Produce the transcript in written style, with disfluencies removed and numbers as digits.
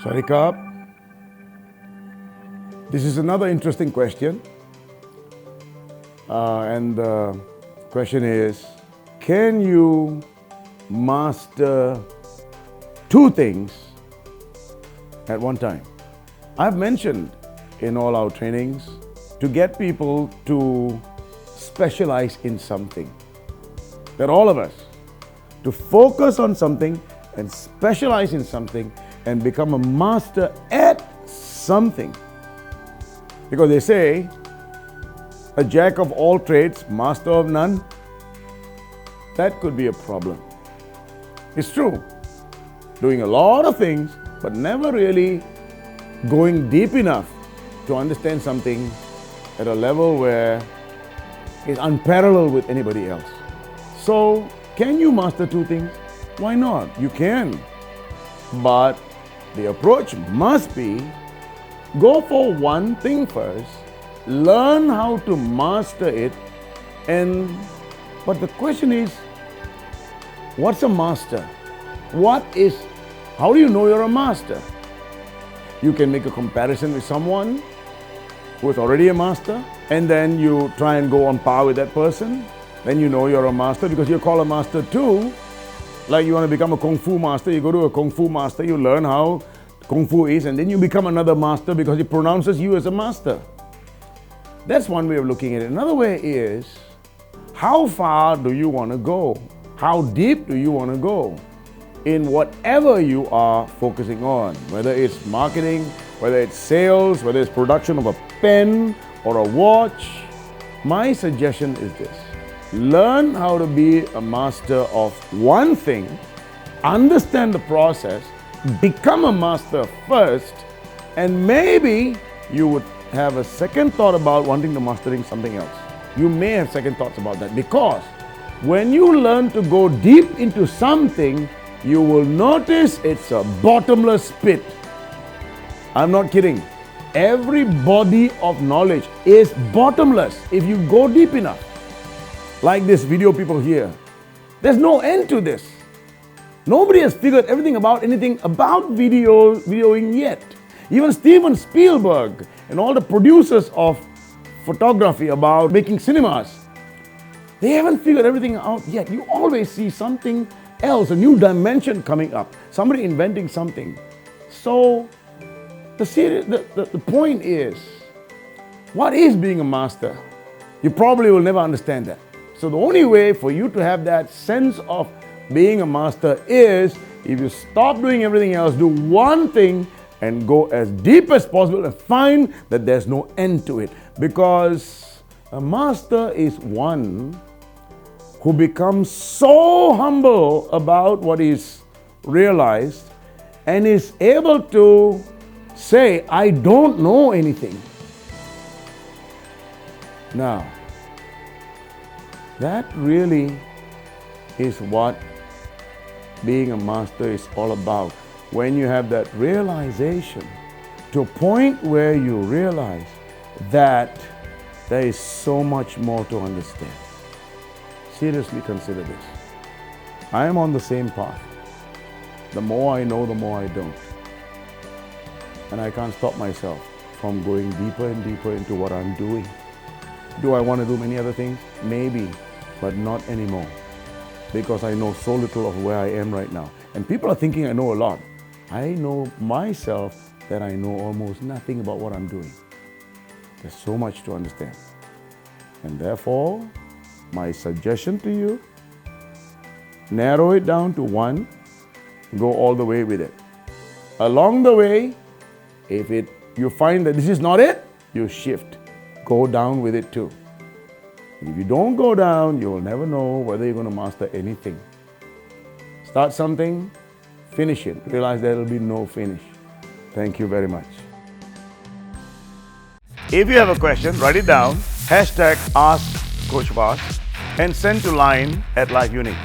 Sorry, Kap. This is another interesting question. And the question is, can you master two things at one time? I've mentioned in all our trainings to get people to specialize in something. That all of us, to focus on something and specialize in something and become a master at something. Because they say, a jack of all trades, master of none. That could be a problem. It's true. Doing a lot of things, but never really going deep enough to understand something at a level where it's unparalleled with anybody else. So, can you master two things? Why not? You can. But the approach must be, go for one thing first, learn how to master it, but the question is, what's a master? How do you know you're a master? You can make a comparison with someone who is already a master, and then you try and go on par with that person. Then you know you're a master because you're called a master too. Like you want to become a Kung Fu master, you go to a Kung Fu master, you learn how Kung Fu is, and then you become another master because he pronounces you as a master. That's one way of looking at it. Another way is, how far do you want to go? How deep do you want to go in whatever you are focusing on? Whether it's marketing, whether it's sales, whether it's production of a pen or a watch. My suggestion is this. Learn how to be a master of one thing, understand the process, become a master first, and maybe you would have a second thought about wanting to mastering something else. You may have second thoughts about that because when you learn to go deep into something, you will notice it's a bottomless pit. I'm not kidding. Every body of knowledge is bottomless if you go deep enough. Like this video people here. There's no end to this. Nobody has figured everything about anything about videoing yet. Even Steven Spielberg and all the producers of photography about making cinemas, they haven't figured everything out yet. You always see something else, a new dimension coming up, somebody inventing something. So the point is, what is being a master? You probably will never understand that. So the only way for you to have that sense of being a master is if you stop doing everything else, do one thing and go as deep as possible and find that there's no end to it. Because a master is one who becomes so humble about what is realized and is able to say, I don't know anything. Now, that really is what being a master is all about. When you have that realization to a point where you realize that there is so much more to understand. Seriously consider this. I am on the same path. The more I know, the more I don't. And I can't stop myself from going deeper and deeper into what I'm doing. Do I want to do many other things? Maybe, but not anymore. Because I know so little of where I am right now. And people are thinking I know a lot. I know myself that I know almost nothing about what I'm doing. There's so much to understand. And therefore, my suggestion to you, narrow it down to one, go all the way with it. Along the way, if you find that this is not it, you shift. Go down with it too. If you don't go down, you will never know whether you're going to master anything. Start something, finish it. Realize there will be no finish. Thank you very much. If you have a question, write it down, #AskCoachVas, and send to line@LifeUnique.